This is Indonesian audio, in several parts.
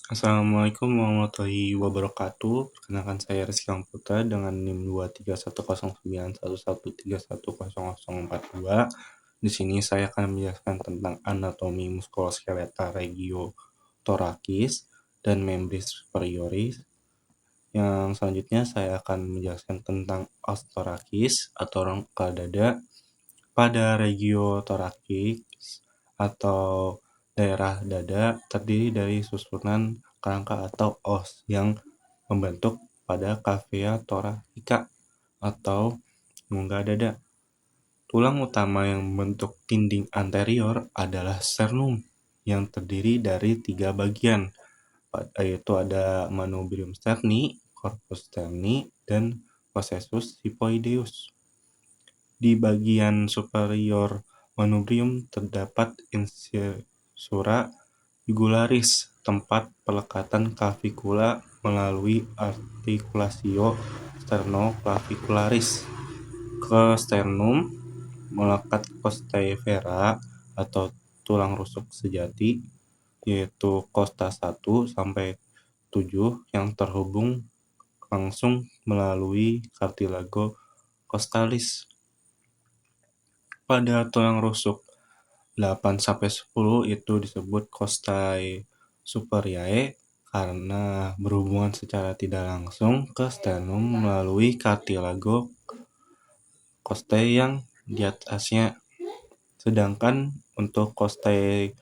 Assalamualaikum warahmatullahi wabarakatuh. Perkenalkan saya Rizky Putra dengan NIM 231091131310042. Di sini saya akan menjelaskan tentang anatomi muskuloskeletal regiotorakis dan membris superioris. Yang selanjutnya saya akan menjelaskan tentang ostorakis atau rongga dada. Pada regiotorakis atau daerah dada terdiri dari susunan kerangka atau os yang membentuk pada cavea thoracica atau rongga dada. Tulang utama yang membentuk dinding anterior adalah sternum yang terdiri dari 3 bagian, yaitu ada manubrium sterni, corpus sterni, dan processus hypoideus. Di bagian superior manubrium terdapat incisura jugularis, tempat pelekatan clavicula melalui articulatio sternoclavicularis. Ke sternum melekat costae vera atau tulang rusuk sejati, yaitu costa 1 sampai 7 yang terhubung langsung melalui cartilago costalis. Pada tulang rusuk 8 sampai 10 itu disebut costae superiae karena berhubungan secara tidak langsung ke sternum melalui cartilago costae yang di atasnya. Sedangkan untuk costae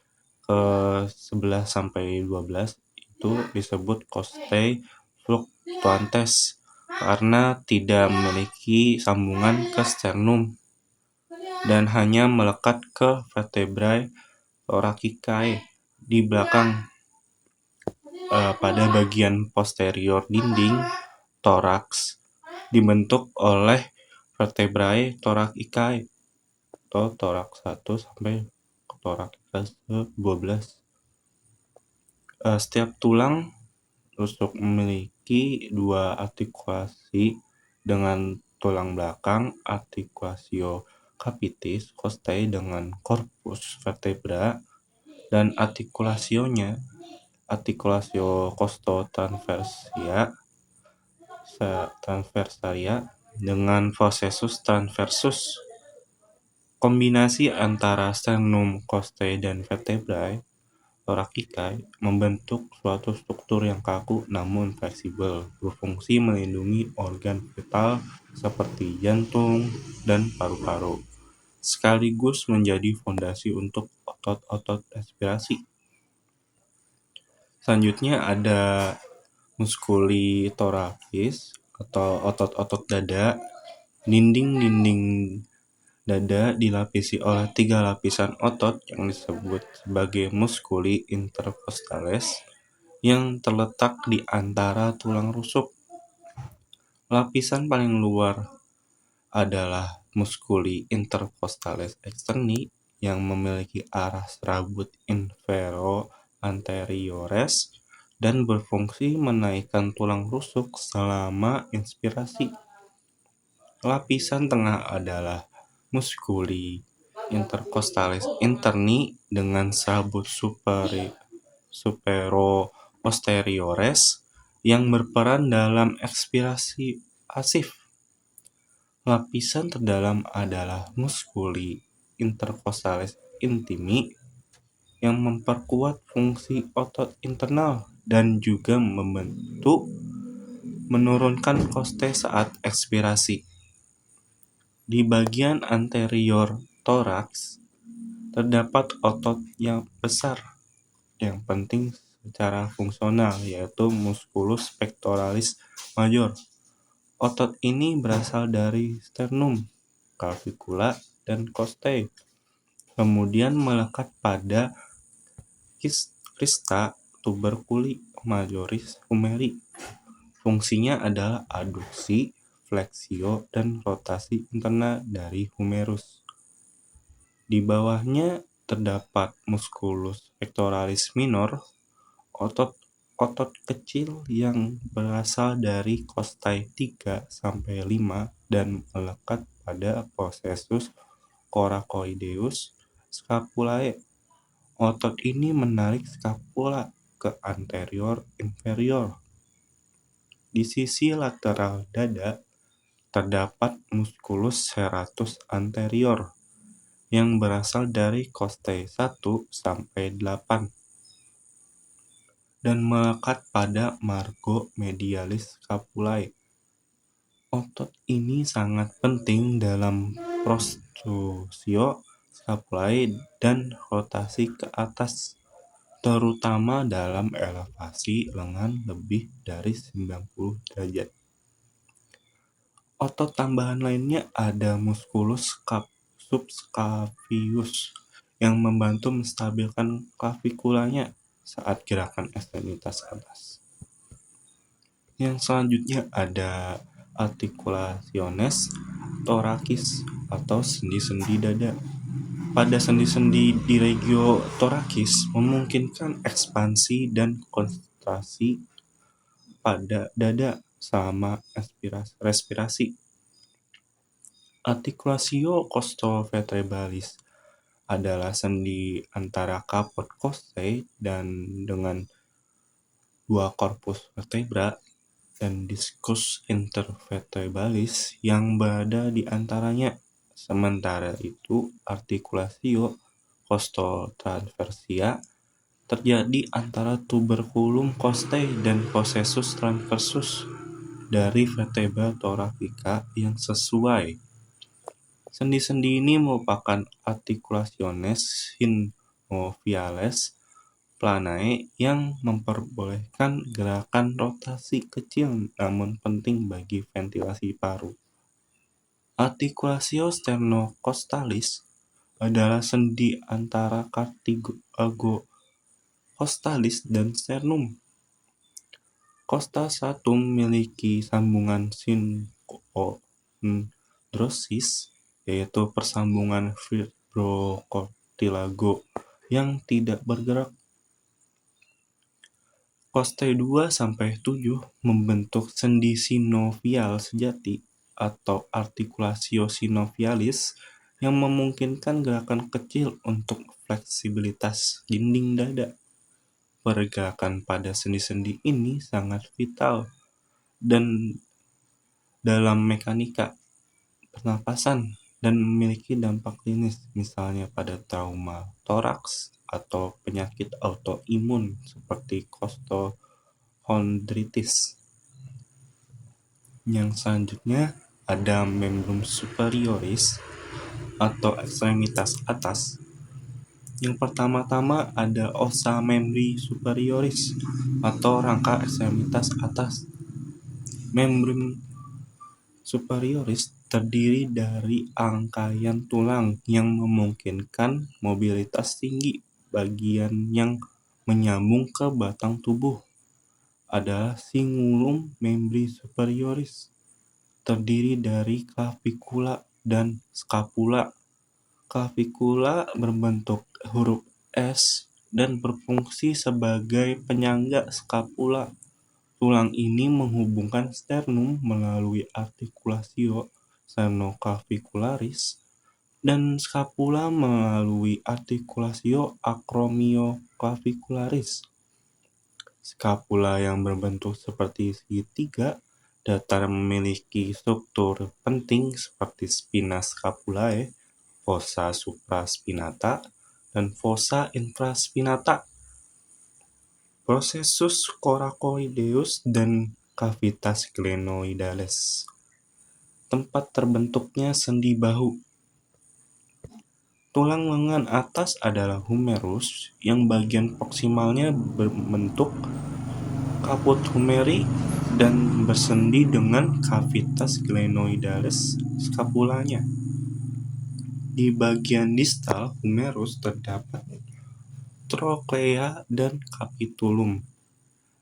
ke 11 sampai 12 itu disebut costae fluctuantes karena tidak memiliki sambungan ke sternum dan hanya melekat ke vertebrae thoracicae di belakang. Pada bagian posterior dinding toraks dibentuk oleh vertebrae thoracicae atau toraks 1 sampai toraks 12. Setiap tulang rusuk memiliki 2 artikulasi dengan tulang belakang, articulatio capitis costae dengan corpus vertebra, dan articulatio costotransversalia dengan processus transversus. Kombinasi antara sternum, costae, dan vertebrae thoracicae membentuk suatu struktur yang kaku namun fleksibel, berfungsi melindungi organ vital seperti jantung dan paru-paru, sekaligus menjadi fondasi untuk otot-otot respirasi. Selanjutnya ada musculi thoracis atau otot-otot dada. Dinding-dinding dada dilapisi oleh 3 lapisan otot yang disebut sebagai musculi intercostales yang terletak di antara tulang rusuk. Lapisan paling luar adalah musculi intercostales externi yang memiliki arah serabut infero-anteriores dan berfungsi menaikkan tulang rusuk selama inspirasi. Lapisan tengah adalah musculi intercostales interni dengan serabut supero-posteriores yang berperan dalam ekspirasi pasif. Lapisan terdalam adalah musculi intercostales intimi yang memperkuat fungsi otot internal dan juga menurunkan costae saat ekspirasi. Di bagian anterior toraks terdapat otot yang besar yang penting secara fungsional, yaitu musculus pectoralis major. Otot ini berasal dari sternum, clavicula, dan costae, kemudian melekat pada crista tuberculi majoris humeri. Fungsinya adalah adduksi, fleksio, dan rotasi internal dari humerus. Di bawahnya terdapat musculus pectoralis minor, otot kecil yang berasal dari costae 3 sampai 5 dan melekat pada processus coracoideus scapulae. Otot ini menarik scapula ke anterior inferior. Di sisi lateral dada terdapat musculus serratus anterior yang berasal dari costae 1 sampai 8 dan melekat pada margo medialis scapulae. Otot ini sangat penting dalam prostrusio scapulae dan rotasi ke atas, terutama dalam elevasi lengan lebih dari 90 derajat. Otot tambahan lainnya ada musculus subscaphius yang membantu menstabilkan klavikulanya saat gerakan ekstremitas atas. Yang selanjutnya ada articulationes thoracis atau sendi-sendi dada. Pada sendi-sendi di regio thoracis memungkinkan ekspansi dan kontraksi pada dada selama respirasi. Articulatio costovertebralis adalah sendi antara kapot costae dan dengan dua korpus vertebra dan discus intervertebralis yang berada di antaranya. Sementara itu, articulatio costotransversia terjadi antara tuberculum costae dan processus transversus dari vertebra thoracica yang sesuai. Sendi-sendi ini merupakan articulationes synoviales planae yang memperbolehkan gerakan rotasi kecil namun penting bagi ventilasi paru. Articulatio sternocostalis adalah sendi antara cartilago costalis dan sternum. Costa 1 memiliki sambungan synchondrosis, yaitu persambungan fibrocartilago yang tidak bergerak. Costae 2 sampai 7 membentuk sendi sinovial sejati atau articulatio synovialis yang memungkinkan gerakan kecil untuk fleksibilitas dinding dada. Pergerakan pada sendi-sendi ini sangat vital dan dalam mekanika pernapasan dan memiliki dampak klinis, misalnya pada trauma toraks atau penyakit autoimun seperti costochondritis. Yang selanjutnya ada membrum superioris atau ekstremitas atas. Yang pertama-tama ada ossa membri superioris atau rangka ekstremitas atas. Membrum superioris terdiri dari rangkaian tulang yang memungkinkan mobilitas tinggi. Bagian yang menyambung ke batang tubuh adalah cingulum membri superioris, terdiri dari clavicula dan scapula. Clavicula berbentuk huruf S dan berfungsi sebagai penyangga scapula. Tulang ini menghubungkan sternum melalui articulatio sternoclavicularis dan scapula melalui articulatio acromioclavicularis. Scapula yang berbentuk seperti segitiga datar memiliki struktur penting seperti spina scapulae, fossa supraspinata, dan fossa infraspinata. Processus coracoideus dan cavitas glenoidales, tempat terbentuknya sendi bahu. Tulang lengan atas adalah humerus yang bagian proksimalnya berbentuk caput humeri dan bersendi dengan cavitas glenoidales scapulanya. Di bagian distal humerus terdapat trochlea dan capitulum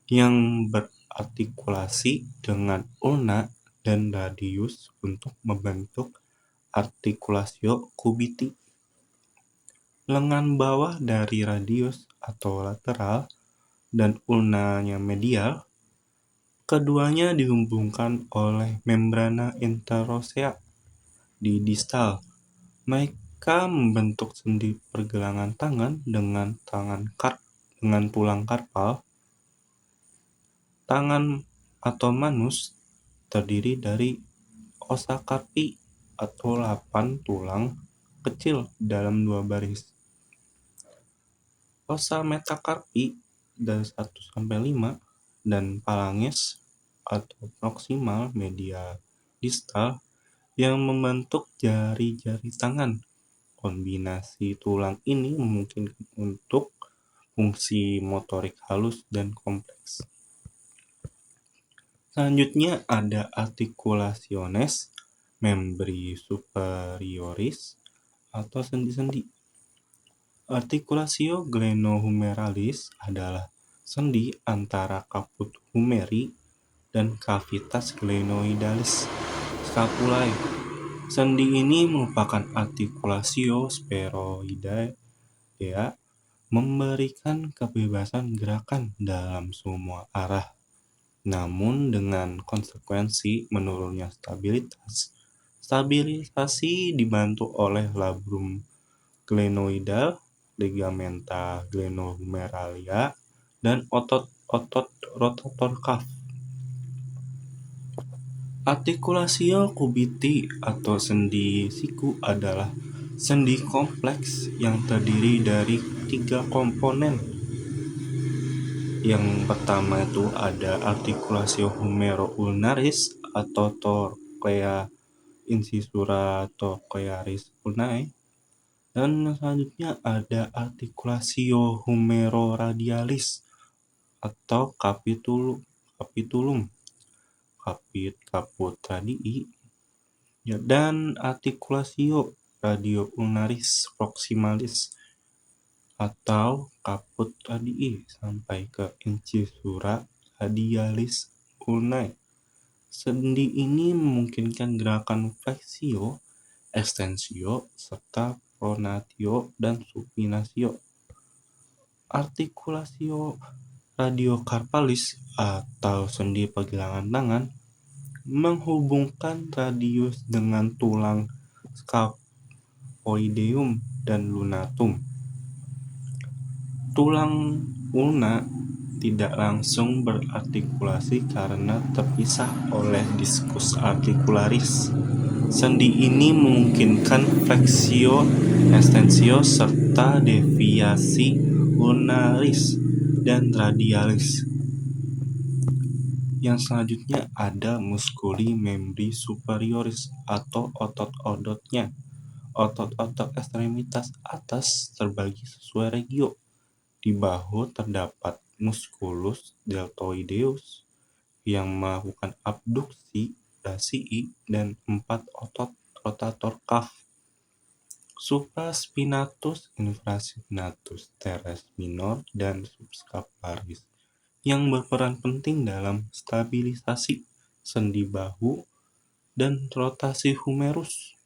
yang berartikulasi dengan ulna dan radius untuk membentuk articulatio cubiti. Lengan bawah dari radius atau lateral dan ulnanya medial, keduanya dihubungkan oleh membrana interosea di distal. Mereka membentuk sendi pergelangan tangan dengan tulang karpal Tangan atau manus terdiri dari osa carpi atau 8 tulang kecil dalam 2 baris. Osa metacarpi dari 1-5 dan phalanges atau proximal media distal yang membentuk jari-jari tangan. Kombinasi tulang ini memungkinkan untuk fungsi motorik halus dan kompleks. Selanjutnya ada articulationes membri superioris atau sendi-sendi. Articulatio glenohumeralis adalah sendi antara caput humeri dan cavitas glenoidalis scapulae. Sendi ini merupakan articulatio spheroidea, memberikan kebebasan gerakan dalam semua arah. Namun dengan konsekuensi menurunnya stabilitas. Stabilisasi dibantu oleh labrum glenoidal, ligamenta glenohumeralia, dan otot-otot rotator cuff. Articulatio cubiti atau sendi siku adalah sendi kompleks yang terdiri dari 3 komponen. Yang pertama itu ada articulatio humero-ulnaris atau trochlea incisura trochlearis ulnae. Dan selanjutnya ada articulatio humero-radialis atau capitulum caput radii, dan articulatio radio-ulnaris proximalis atau caput radii sampai ke incisura radialis ulnae. Sendi ini memungkinkan gerakan flexio, extensio, serta pronatio dan supinatio. Articulatio radiocarpalis atau sendi pergelangan tangan menghubungkan radius dengan tulang scaphoideum dan lunatum. Tulang ulna tidak langsung berartikulasi karena terpisah oleh diskus articularis. Sendi ini memungkinkan flexio, extensio, serta deviasi ulnaris dan radialis. Yang selanjutnya ada musculi membri superioris atau otot-ototnya. Otot-otot ekstremitas atas terbagi sesuai regio. Di bahu terdapat musculus deltoideus yang melakukan abduksi, brachii, dan 4 otot rotator cuff. Supraspinatus, infraspinatus, teres minor, dan subscapularis yang berperan penting dalam stabilisasi sendi bahu dan rotasi humerus.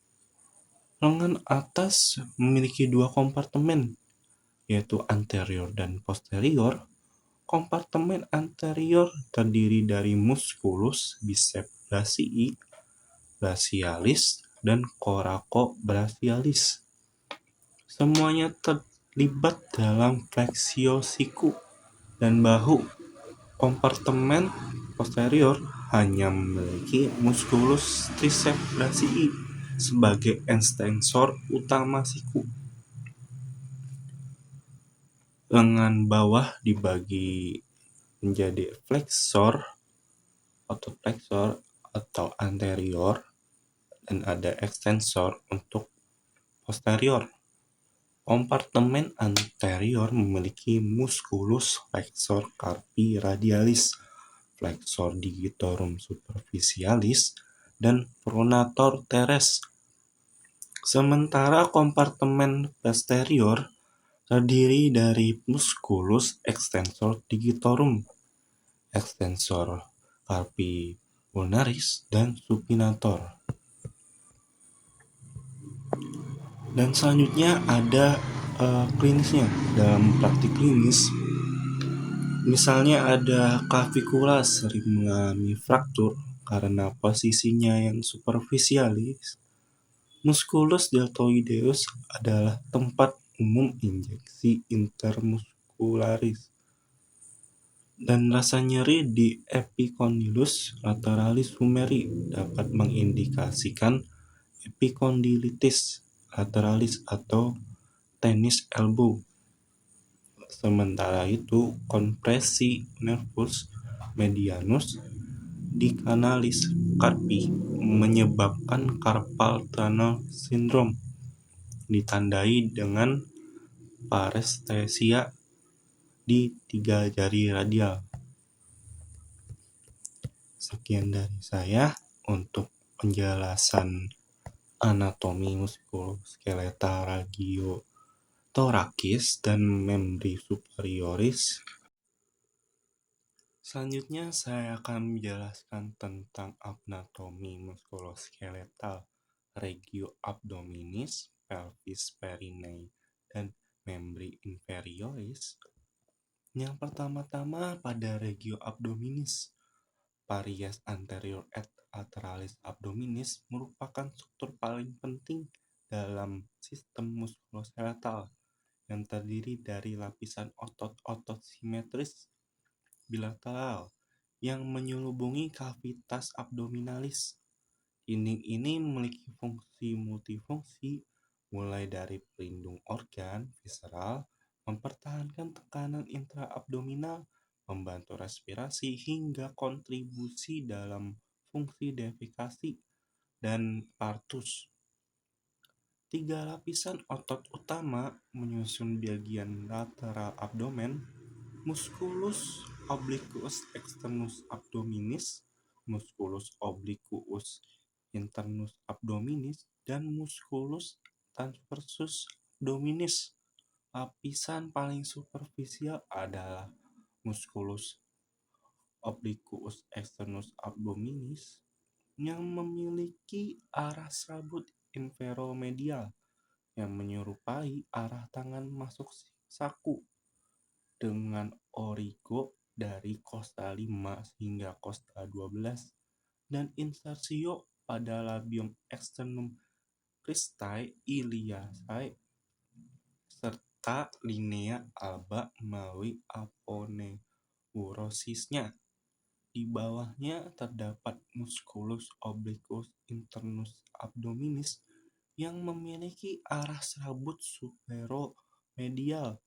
Lengan atas memiliki 2 kompartemen, yaitu anterior dan posterior. Kompartemen anterior terdiri dari musculus biceps brachii, brachialis, dan coracobrachialis. Semuanya terlibat dalam flexio siku dan bahu. Kompartemen posterior hanya memiliki musculus triceps brachii sebagai ekstensor utama siku. Lengan bawah dibagi menjadi flexor, otot flexor atau anterior, dan ada ekstensor untuk posterior. Kompartemen anterior memiliki musculus flexor carpi radialis, flexor digitorum superficialis, dan pronator teres. Sementara kompartemen posterior terdiri dari musculus extensor digitorum, extensor carpi ulnaris, dan supinator. Dan selanjutnya ada klinisnya. Dalam praktik klinis, misalnya ada clavicula sering mengalami fraktur karena posisinya yang superficialis. Musculus deltoideus adalah tempat umum injeksi intermuskularis. Dan rasa nyeri di epicondylus lateralis humeri dapat mengindikasikan epicondylitis lateralis atau tennis elbow. Sementara itu, kompresi nervus medianus di kanalis carpi menyebabkan carpal tunnel syndrome, ditandai dengan parestesia di 3 jari radial. Sekian dari saya untuk penjelasan anatomi muskuloskeletal ragiotorakis dan membri superioris. Selanjutnya saya akan menjelaskan tentang anatomi muskuloskeletal regioabdominis, pelvis perineum, dan membri inferioris. Yang pertama-tama pada regioabdominis, Paries anterior et lateralis abdominis merupakan struktur paling penting dalam sistem muskuloskeletal yang terdiri dari lapisan otot-otot simetris bilateral yang menyelubungi kavitas abdominalis. Dinding ini memiliki fungsi multifungsi, mulai dari pelindung organ visceral, mempertahankan tekanan intraabdominal, membantu respirasi, hingga kontribusi dalam fungsi defekasi dan partus. 3 lapisan otot utama menyusun bagian lateral abdomen: musculus obliquus externus abdominis, musculus obliquus internus abdominis, dan musculus transversus abdominis. Lapisan paling superficial adalah musculus obliquus externus abdominis yang memiliki arah serabut inferomedial yang menyerupai arah tangan masuk saku, dengan origo dari costa 5 hingga costa 12 dan insersio pada labium externum cristae iliacae serta linea alba melalui aponeurosisnya. Di bawahnya terdapat musculus obliquus internus abdominis yang memiliki arah serabut superomedial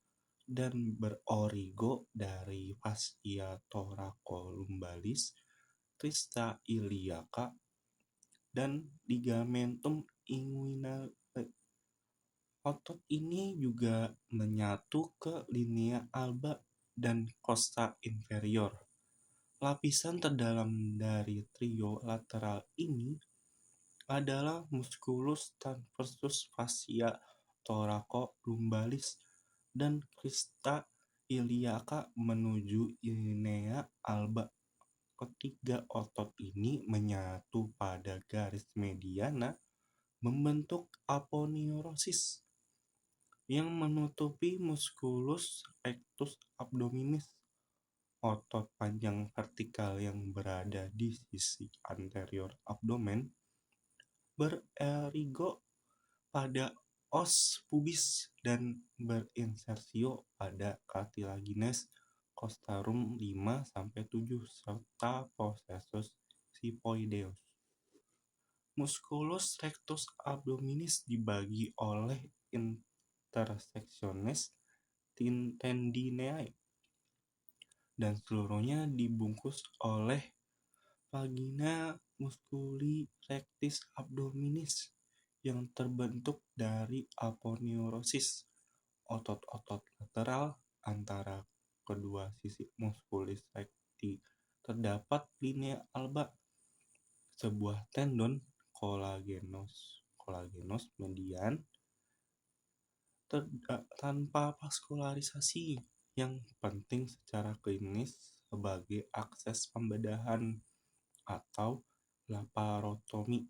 dan berorigo dari fascia thoracolumbalis, crista iliaca, dan ligamentum inguinale. Otot ini juga menyatu ke linea alba dan costa inferior. Lapisan terdalam dari trio lateral ini adalah musculus transversus fascia thoracolumbalis dan crista iliaca menuju linea alba. Ketiga otot ini menyatu pada garis mediana membentuk aponeurosis yang menutupi musculus rectus abdominis, otot panjang vertikal yang berada di sisi anterior abdomen, bererigo pada os pubis dan berinsersio pada cartilaginous costarum 5-7 serta processus xiphoideus. Musculus rectus abdominis dibagi oleh intersectiones tendinae dan seluruhnya dibungkus oleh vagina musculi rectis abdominis yang terbentuk dari aponeurosis otot-otot lateral antara kedua sisi musculus recti. Terdapat linea alba, sebuah tendon collagenous median tanpa vaskularisasi yang penting secara klinis sebagai akses pembedahan atau laparotomi.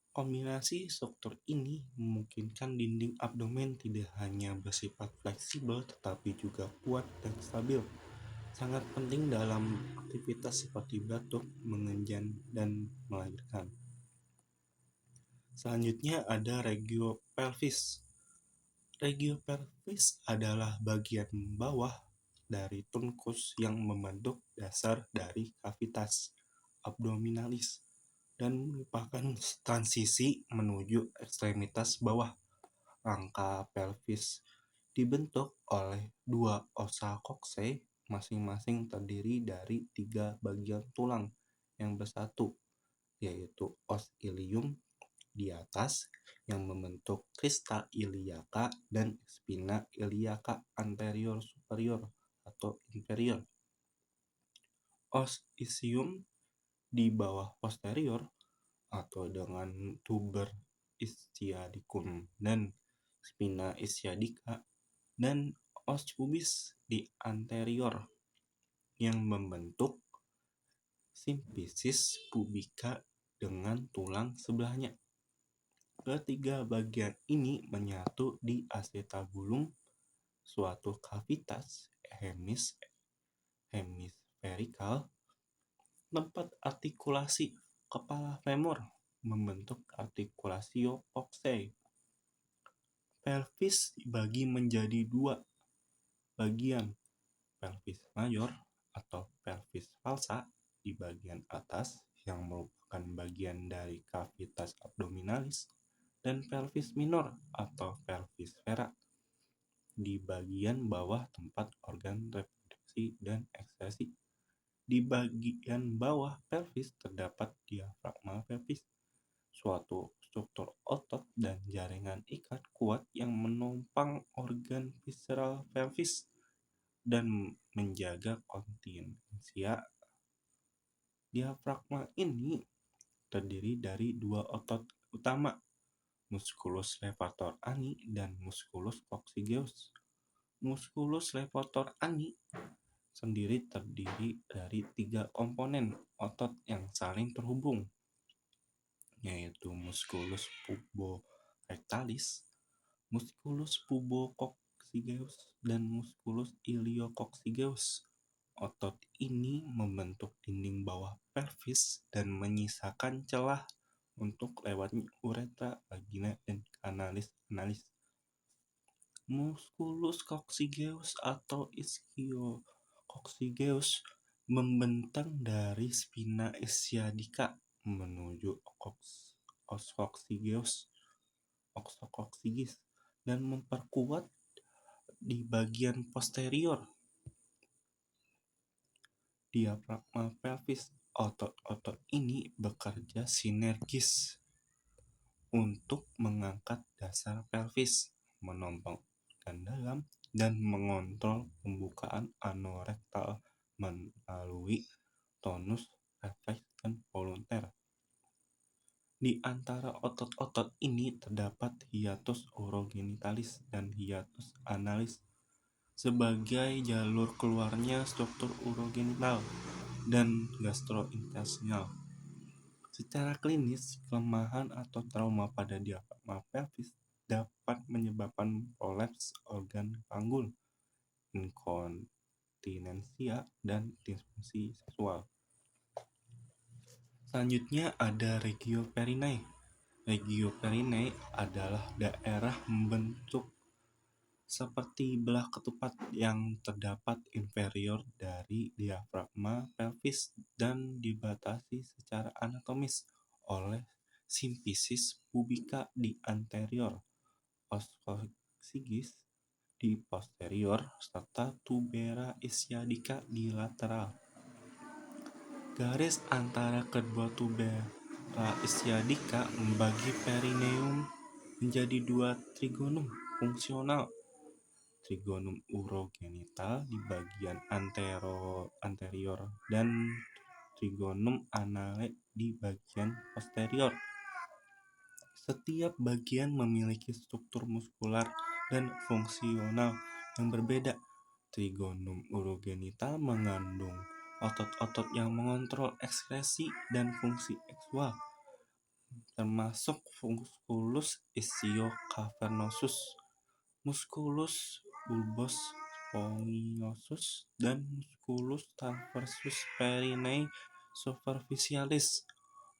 Kombinasi struktur ini memungkinkan dinding abdomen tidak hanya bersifat fleksibel tetapi juga kuat dan stabil, sangat penting dalam aktivitas seperti batuk, mengenjan, dan melahirkan. Selanjutnya ada regiopelvis. Regiopelvis adalah bagian bawah dari tunkus yang membentuk dasar dari kavitas abdominalis dan merupakan transisi menuju ekstremitas bawah. Rangka pelvis dibentuk oleh dua osa coxae, masing-masing terdiri dari tiga bagian tulang yang bersatu, yaitu os ilium di atas yang membentuk crista iliaca dan spina iliaca anterior superior atau inferior. Os ischium di bawah posterior atau dengan tuber ischiadicum dan spina ischiadica, dan os pubis di anterior yang membentuk symphysis pubica dengan tulang sebelahnya. Ketiga bagian ini menyatu di acetabulum, suatu kavitas hemisferikal tempat artikulasi kepala femur membentuk articulatio coxae. Pelvis dibagi menjadi dua bagian, pelvis mayor atau pelvis falsa di bagian atas yang merupakan bagian dari cavitas abdominalis, dan pelvis minor atau pelvis vera di bagian bawah tempat organ reproduksi dan ekskresi. Di bagian bawah pelvis terdapat diafragma pelvis, suatu struktur otot dan jaringan ikat kuat yang menopang organ visceral pelvis dan menjaga kontinensia. Diafragma ini terdiri dari dua otot utama, musculus levator ani dan musculus coccygeus. Musculus levator ani sendiri terdiri dari tiga komponen otot yang saling terhubung, yaitu musculus puborectalis, musculus pubococcygeus, dan musculus iliococcygeus. Otot ini membentuk dinding bawah pelvis dan menyisakan celah untuk lewatnya uretra, vagina, dan kanalis analis. Musculus coccygeus atau ischio-coccygeus membentang dari spina ischiadica menuju os coccygis dan memperkuat di bagian posterior diafragma pelvis. Otot-otot ini bekerja sinergis untuk mengangkat dasar pelvis, menopang organ dalam, dan mengontrol pembukaan anorektal melalui tonus refleks dan volunteer. Di antara otot-otot ini terdapat hiatus urogenitalis dan hiatus analis sebagai jalur keluarnya struktur urogenital dan gastrointestinal. Secara klinis, kelemahan atau trauma pada diafragma pelvis dapat menyebabkan prolaps organ panggul, inkontinensia, dan disfungsi seksual. Selanjutnya ada regio perineum. Regio perineum adalah daerah membentuk seperti belah ketupat yang terdapat inferior dari diafragma pelvis dan dibatasi secara anatomis oleh symphysis pubica di anterior, os coccygis di posterior, serta tubera ischiadica di lateral. Garis antara kedua tubera ischiadica membagi perineum menjadi dua trigonum fungsional, trigonum urogenital di bagian anterior dan trigonum anale di bagian posterior. Setiap bagian memiliki struktur muskular dan fungsional yang berbeda. Trigonum urogenital mengandung otot-otot yang mengontrol ekskresi dan fungsi seksual, termasuk musculus ischio-cavernosus, musculus bulbus spongiosus, dan musculus transversus perineum superficialis.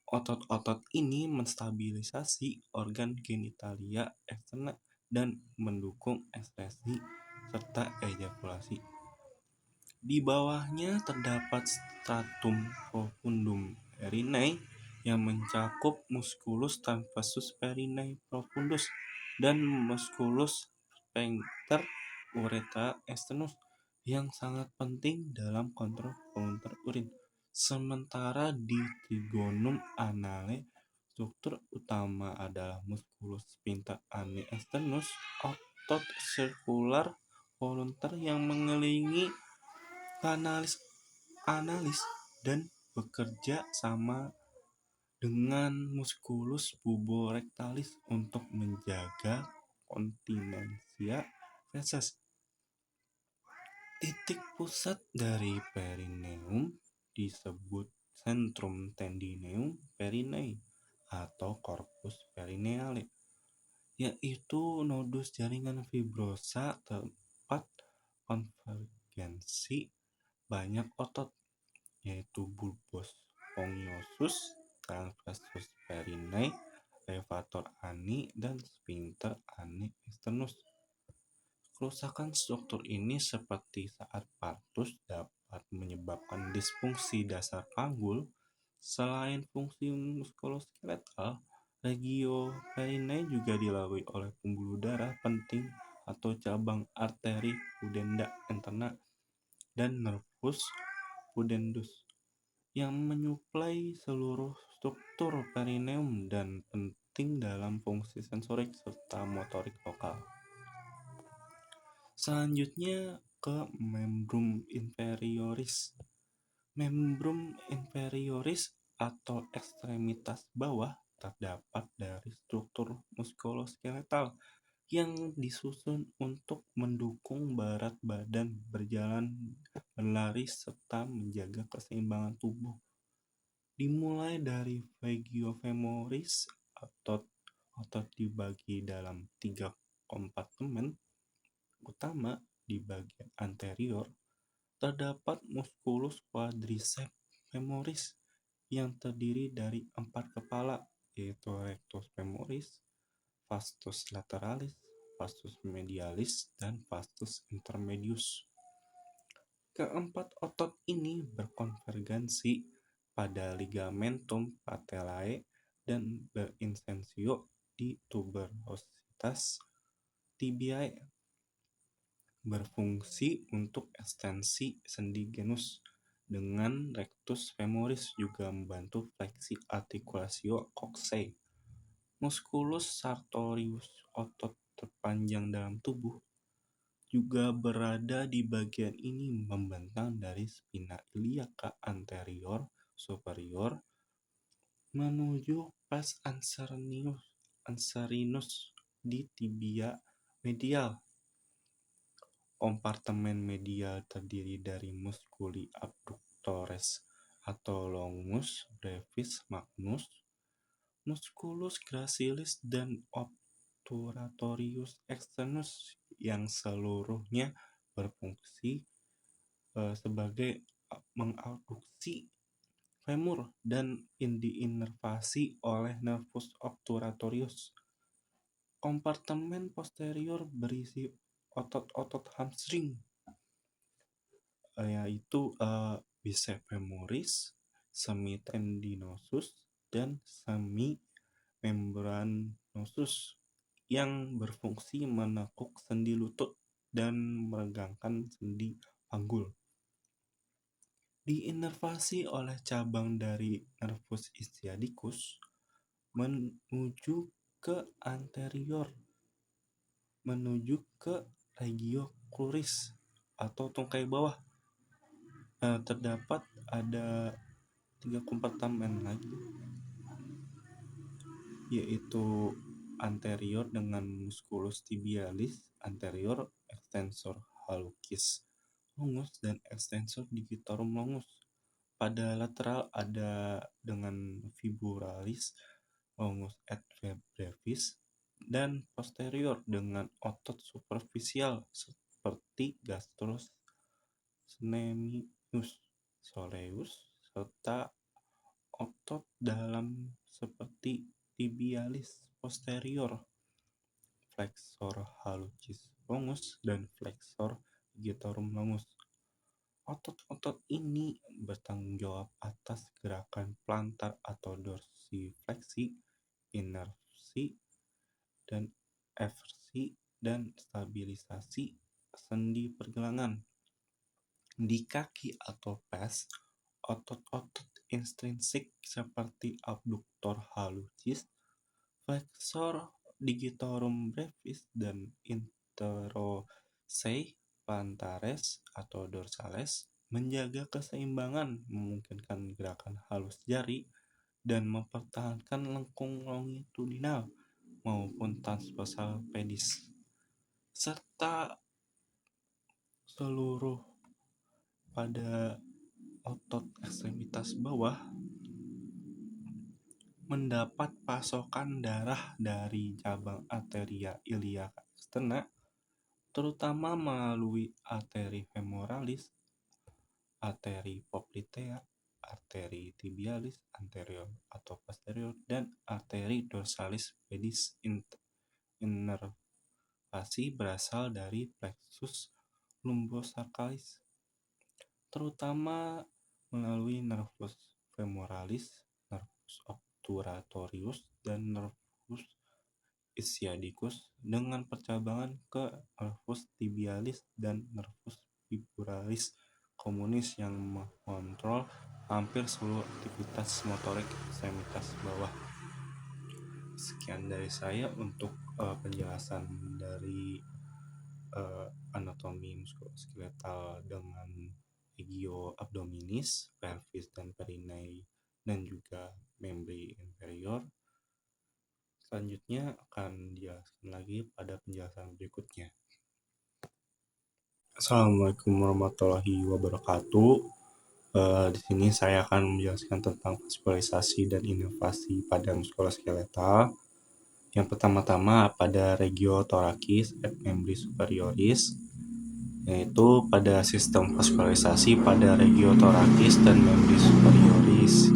Otot-otot ini menstabilisasi organ genitalia eksterna dan mendukung ekskresi serta ejakulasi. Di bawahnya terdapat stratum profundum perinae yang mencakup musculus transversus perinae profundus dan musculus sphincter urethra externus yang sangat penting dalam kontrol penguntur urin. Sementara di trigonum anale, struktur utama adalah musculus sphincter anale externus, otot sirkular voluntar yang mengelilingi kanalis analis dan bekerja sama dengan musculus puborectalis untuk menjaga kontinensia feses. Titik pusat dari perineum disebut centrum tendineum perinae atau corpus perineale, yaitu nodus jaringan fibrosa tempat konvergensi banyak otot, yaitu bulbus spongiosus, transversus perinae, levator ani, dan sphincter ani externus. Kerusakan struktur ini seperti saat partus dapat menyebabkan disfungsi dasar panggul. Selain fungsi muskuloskeletal, regio perinae juga dilalui oleh pembuluh darah penting atau cabang arteri pudenda interna dan nervus pudendus yang menyuplai seluruh struktur perineum dan penting dalam fungsi sensorik serta motorik lokal. Selanjutnya ke membrum inferioris. Membrum inferioris atau ekstremitas bawah terdapat dari struktur muskuloskeletal yang disusun untuk mendukung berat badan berjalan, berlari, serta menjaga keseimbangan tubuh. Dimulai dari vagio femoris, otot dibagi dalam 3 kompartemen utama. Di bagian anterior terdapat musculus quadriceps femoris yang terdiri dari 4 kepala, yaitu rectus femoris, vastus lateralis, vastus medialis, dan vastus intermedius. Keempat otot ini berkonvergensi pada ligamentum patellae dan berinsensio di tuberositas tibiae, berfungsi untuk ekstensi sendi genus, dengan rectus femoris juga membantu fleksi articulatio coccyx. Musculus sartorius, otot terpanjang dalam tubuh, juga berada di bagian ini, membentang dari spina iliaca anterior superior menuju pes anserinus di tibia medial. Kompartemen medial terdiri dari musculi abductores atau longus brevis magnus, musculus gracilis, dan obturatorius externus yang seluruhnya berfungsi sebagai mengabduksi femur dan diinervasi oleh nervus obturatorius. Kompartemen posterior berisi otot-otot hamstring, yaitu biceps femoris, semitendinosus, dan semimembranosus yang berfungsi menekuk sendi lutut dan meregangkan sendi panggul. Diinervasi oleh cabang dari nervus ischiadicus menuju ke anterior menuju ke regio cruris atau tungkai bawah. Terdapat ada 3 kompartemen lagi, yaitu anterior dengan musculus tibialis anterior, extensor hallucis longus, dan extensor digitorum longus. Pada lateral ada dengan fibularis longus et brevis, dan posterior dengan otot superficial seperti gastrocnemius, soleus, serta otot dalam seperti tibialis posterior, flexor hallucis longus, dan flexor digitorum longus. Otot-otot ini bertanggung jawab atas gerakan plantar atau dorsifleksi, inersi, dan eversi, dan stabilisasi sendi pergelangan. Di kaki atau pes, otot-otot intrinsik seperti abduktor hallucis, flexor digitorum brevis, dan interossei plantares atau dorsales menjaga keseimbangan, memungkinkan gerakan halus jari, dan mempertahankan lengkung longitudinal maupun transversal pedis, serta seluruh pada otot ekstremitas bawah mendapat pasokan darah dari cabang arteria iliaca externa, terutama melalui arteri femoralis, arteri poplitea, arteri tibialis anterior atau posterior, dan arteri dorsalis pedis. Inervasi berasal dari plexus lumbosacralis, terutama melalui nervus femoralis, nervus obturatorius, dan nervus ischiadicus, dengan percabangan ke nervus tibialis dan nervus fibularis communis yang mengontrol hampir seluruh aktivitas motorik ekstremitas bawah. Sekian dari saya untuk penjelasan dari anatomi muskuloskeletal dengan legio abdominis, pelvis dan perineum, dan juga membrane inferior. Selanjutnya akan dijelaskan lagi pada penjelasan berikutnya. Assalamualaikum warahmatullahi wabarakatuh. Di sini saya akan menjelaskan tentang vaskularisasi dan inovasi pada muskuloskeletal. Yang pertama-tama pada regio thoracis et membris superioris, yaitu pada sistem vaskularisasi pada regio thoracis dan membris superioris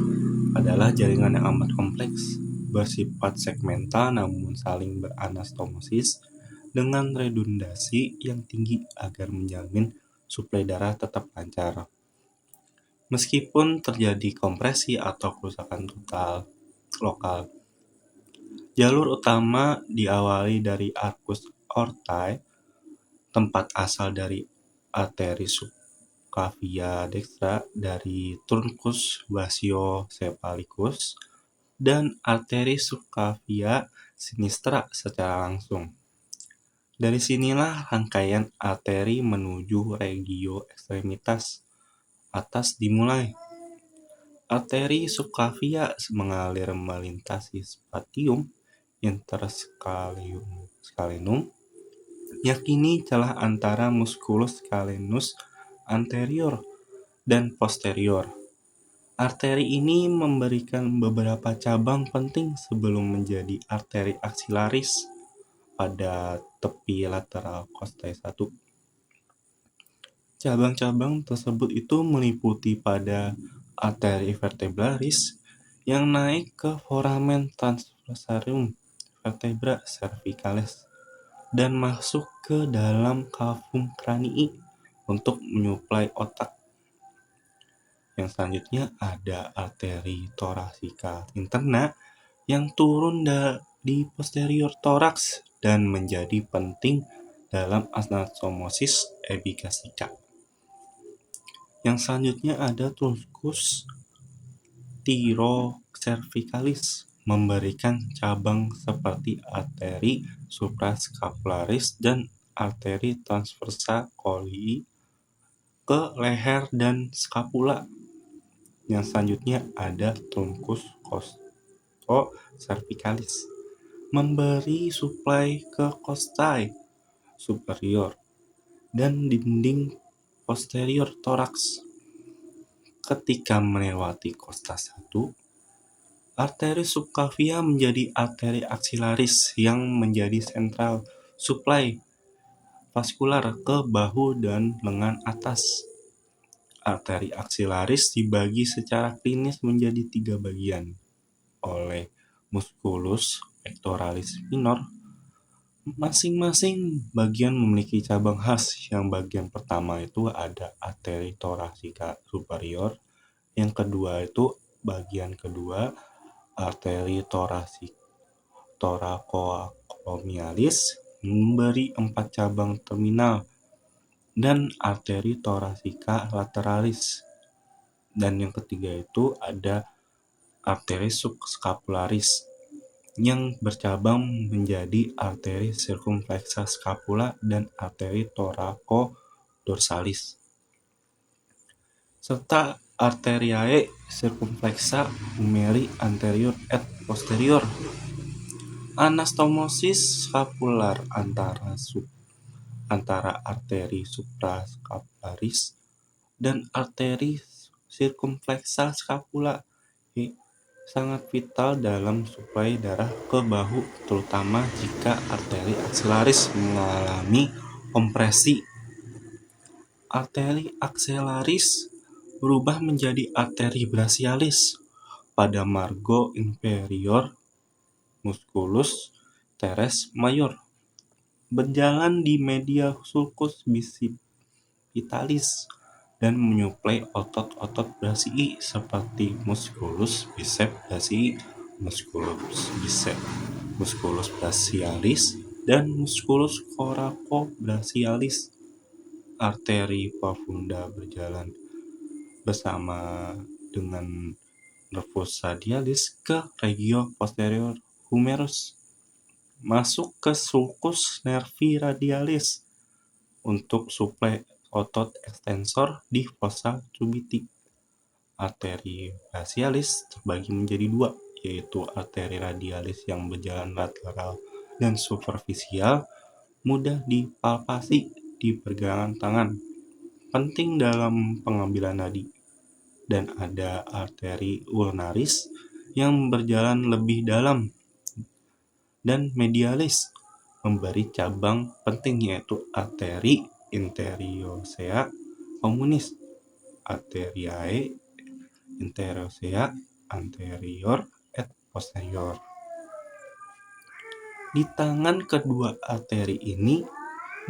adalah jaringan yang amat kompleks, bersifat segmental namun saling beranastomosis dengan redundasi yang tinggi agar menjamin suplai darah tetap lancar. Meskipun terjadi kompresi atau kerusakan total lokal, jalur utama diawali dari arcus aortae, tempat asal dari arteri subclavia dextra dari truncus basio-sephalicus, dan arteri subclavia sinistra secara langsung. Dari sinilah rangkaian arteri menuju regio ekstremitas atas dimulai. Arteri subclavia mengalir melintasi spatium interscalenum, yakini celah antara musculus scalenus anterior dan posterior. Arteri ini memberikan beberapa cabang penting sebelum menjadi arteri aksilaris pada tepi lateral costae 1. Cabang-cabang tersebut itu meliputi pada arteri vertebralis yang naik ke foramen transversarum vertebra cervicalis dan masuk ke dalam cavum cranii untuk menyuplai otak. Yang selanjutnya ada arteri thoracika interna yang turun di posterior thorax dan menjadi penting dalam anastomosis epigastриca. Yang selanjutnya ada truncus thyrocervicalis, memberikan cabang seperti arteri suprascapularis dan arteri transversa colii ke leher dan scapula. Yang selanjutnya ada truncus costocervicalis, memberi suplai ke costae superior dan dinding posterior thorax. Ketika melewati costa 1, arteri subclavia menjadi arteri aksilaris yang menjadi sentral suplai vaskular ke bahu dan lengan atas. Arteri aksilaris dibagi secara klinis menjadi 3 bagian oleh musculus pectoralis minor, Masing-masing bagian memiliki cabang khas. Yang bagian pertama itu ada arteri thoracika superior, yang kedua itu bagian kedua arteri thoracoacromialis memberi 4 cabang terminal, dan arteri thoracika lateralis. Dan yang ketiga itu ada arteri subscapularis yang bercabang menjadi arteri circumflexa scapula dan arteri thoraco-dorsalis, serta arteriae circumflexa humeri anterior et posterior. Anastomosis scapular antara arteri suprascapularis dan arteri circumflexa scapula sangat vital dalam suplai darah ke bahu, terutama jika arteri aksilaris mengalami kompresi. Arteri aksilaris berubah menjadi arteri brachialis pada margo inferior musculus teres major, berjalan di medial sulcus bicipitalis dan menyuplai otot-otot brachii seperti musculus biceps brachii, musculus brachialis, dan musculus coracobrachialis. Arteri profunda berjalan bersama dengan nervus radialis ke regio posterior humerus, masuk ke sulcus nervi radialis untuk suplai otot ekstensor di fossa cubiti. Arteri brachialis terbagi menjadi 2, yaitu arteri radialis yang berjalan lateral dan superficial, mudah dipalpasi di pergelangan tangan, penting dalam pengambilan nadi, dan ada arteri ulnaris yang berjalan lebih dalam dan medialis, memberi cabang penting yaitu arteri interiosea communis, arteriae interiosea anterior et posterior. Di tangan kedua arteri ini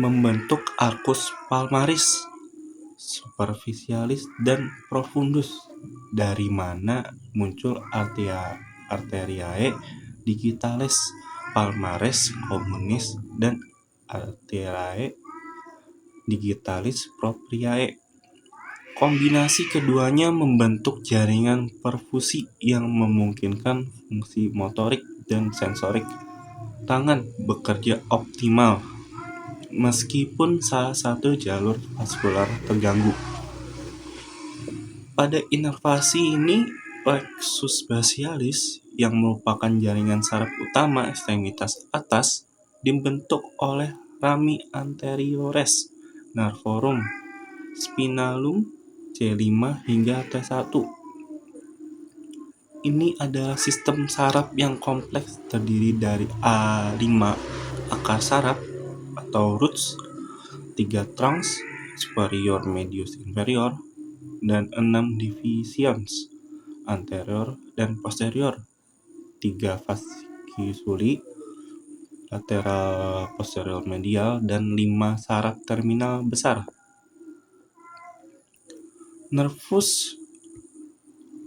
membentuk arcus palmaris, superficialis, dan profundus, dari mana muncul arteriae digitalis, palmaris communis, dan arteriae digitalis propriae. Kombinasi keduanya membentuk jaringan perfusi yang memungkinkan fungsi motorik dan sensorik tangan bekerja optimal meskipun salah satu jalur vaskular terganggu. Pada inervasi ini, plexus brachialis yang merupakan jaringan saraf utama ekstremitas atas dibentuk oleh rami anteriores, nervorum, spinalum, C5 hingga T1. Ini adalah sistem saraf yang kompleks terdiri dari 5 akar saraf atau roots, 3 trunks, superior, medius, inferior, dan 6 divisions, anterior dan posterior, 3 fasciculi, lateral, posterior, medial, dan 5 saraf terminal besar. Nervus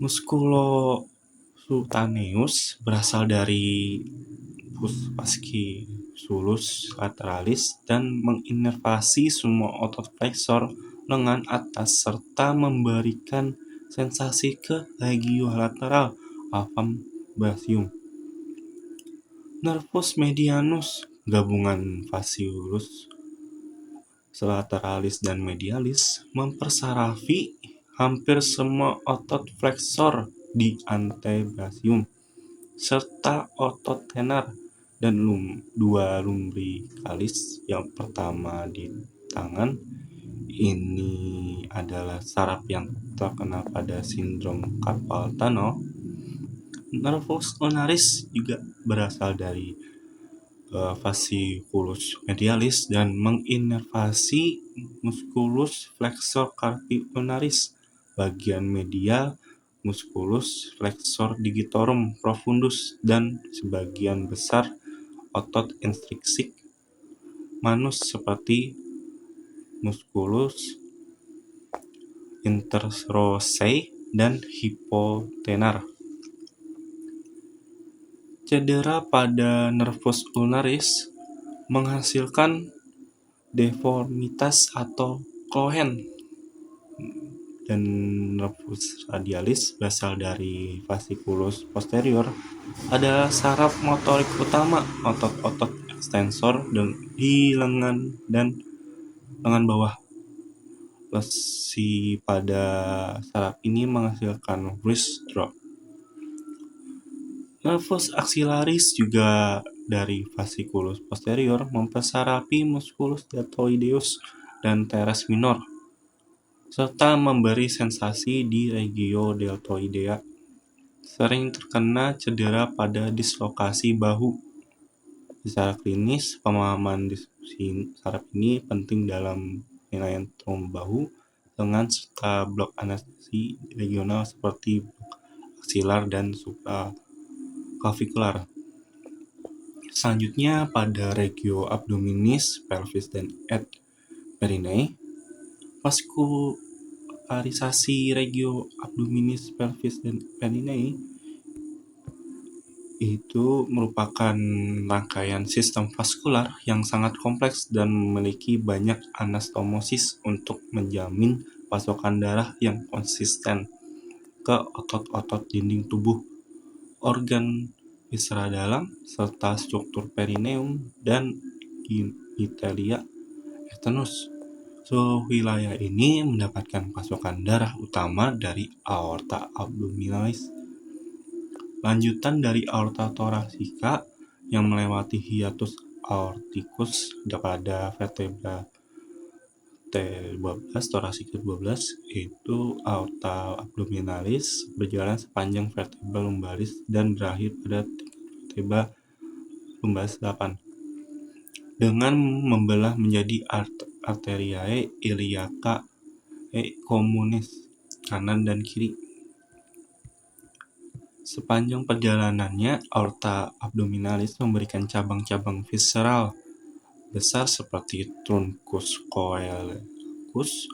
musculocutaneus berasal dari pus fasciculus lateralis dan menginervasi semua otot flexor lengan atas serta memberikan sensasi ke regio lateral affum brachium. Nervus medianus gabungan fasciculus lateralis dan medialis mempersarafi hampir semua otot flexor di antebrachium serta otot tenar dan 2 lumbricalis. Yang pertama di tangan ini adalah saraf yang terkena pada sindrom carpal tunnel. Nervus ulnaris juga berasal dari fasciculus medialis dan menginervasi musculus flexor carpi ulnaris, bagian medial musculus flexor digitorum profundus, dan sebagian besar otot intrinsik manus seperti musculus interossei dan hipotenar. Cedera pada nervus ulnaris menghasilkan deformitas atau Cohen, dan nervus radialis berasal dari fasciculus posterior adalah saraf motorik utama otot-otot ekstensor di lengan dan lengan bawah. Lesi pada saraf ini menghasilkan wrist drop. Nervus axillaris juga dari fasciculus posterior mempersarapi musculus deltoideus dan teres minor, serta memberi sensasi di regio deltoidea. Sering terkena cedera pada dislokasi bahu. Secara klinis, pemahaman disfungsi saraf ini penting dalam penilaian trauma bahu dengan serta blok anestesi regional seperti blok aksilar dan supraclavicular. Selanjutnya pada regio abdominis, pelvis, dan et perineae. Vaskularisasi regio abdominis, pelvis, dan perineae itu merupakan rangkaian sistem vaskular yang sangat kompleks dan memiliki banyak anastomosis untuk menjamin pasokan darah yang konsisten ke otot-otot dinding tubuh, organ viscera dalam, serta struktur perineum dan genitalia externus. Seluruh wilayah ini mendapatkan pasokan darah utama dari aorta abdominalis. Lanjutan dari aorta thoracika yang melewati hiatus aorticus pada vertebra T12, thoracika 12, yaitu aorta abdominalis berjalan sepanjang vertebra lumbalis dan berakhir pada vertebra lumbalis 8 dengan membelah menjadi arteriae iliacae communis kanan dan kiri. Sepanjang perjalanannya, aorta abdominalis memberikan cabang-cabang visceral besar seperti truncus coelicus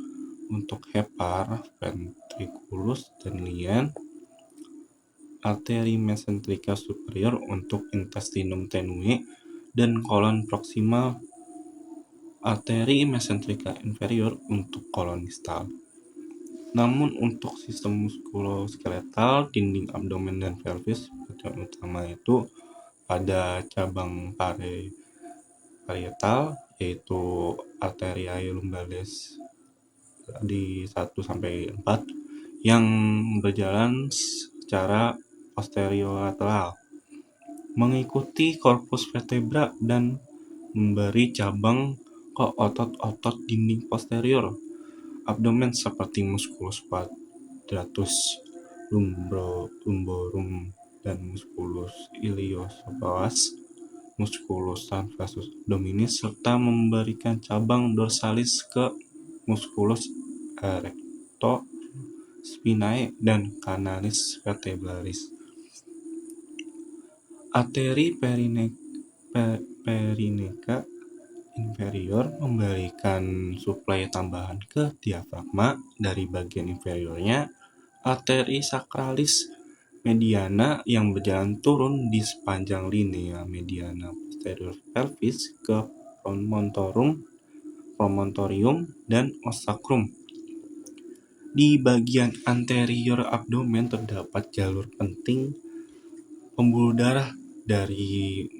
untuk hepar, ventriculus, dan lien, arteri mesenterica superior untuk intestinum tenue, dan colon proximal, arteri mesenterica inferior untuk colon distal. Namun untuk sistem muskuloskeletal, dinding abdomen dan pelvis, bagian utama itu pada cabang parietal, yaitu arteriae lumbalis di 1-4 yang berjalan secara posterolateral mengikuti korpus vertebra dan memberi cabang ke otot-otot dinding posterior abdomen seperti musculus quadratus lumborum dan musculus iliopsoas, musculus transversus abdominis, serta memberikan cabang dorsalis ke musculus erector spinae dan canalis vertebralis. Arteri perineca inferior memberikan suplai tambahan ke diafragma dari bagian inferiornya. Arteri sacralis mediana yang berjalan turun di sepanjang linea mediana posterior pelvis ke promontorium dan os sacrum. Di bagian anterior abdomen terdapat jalur penting pembuluh darah dari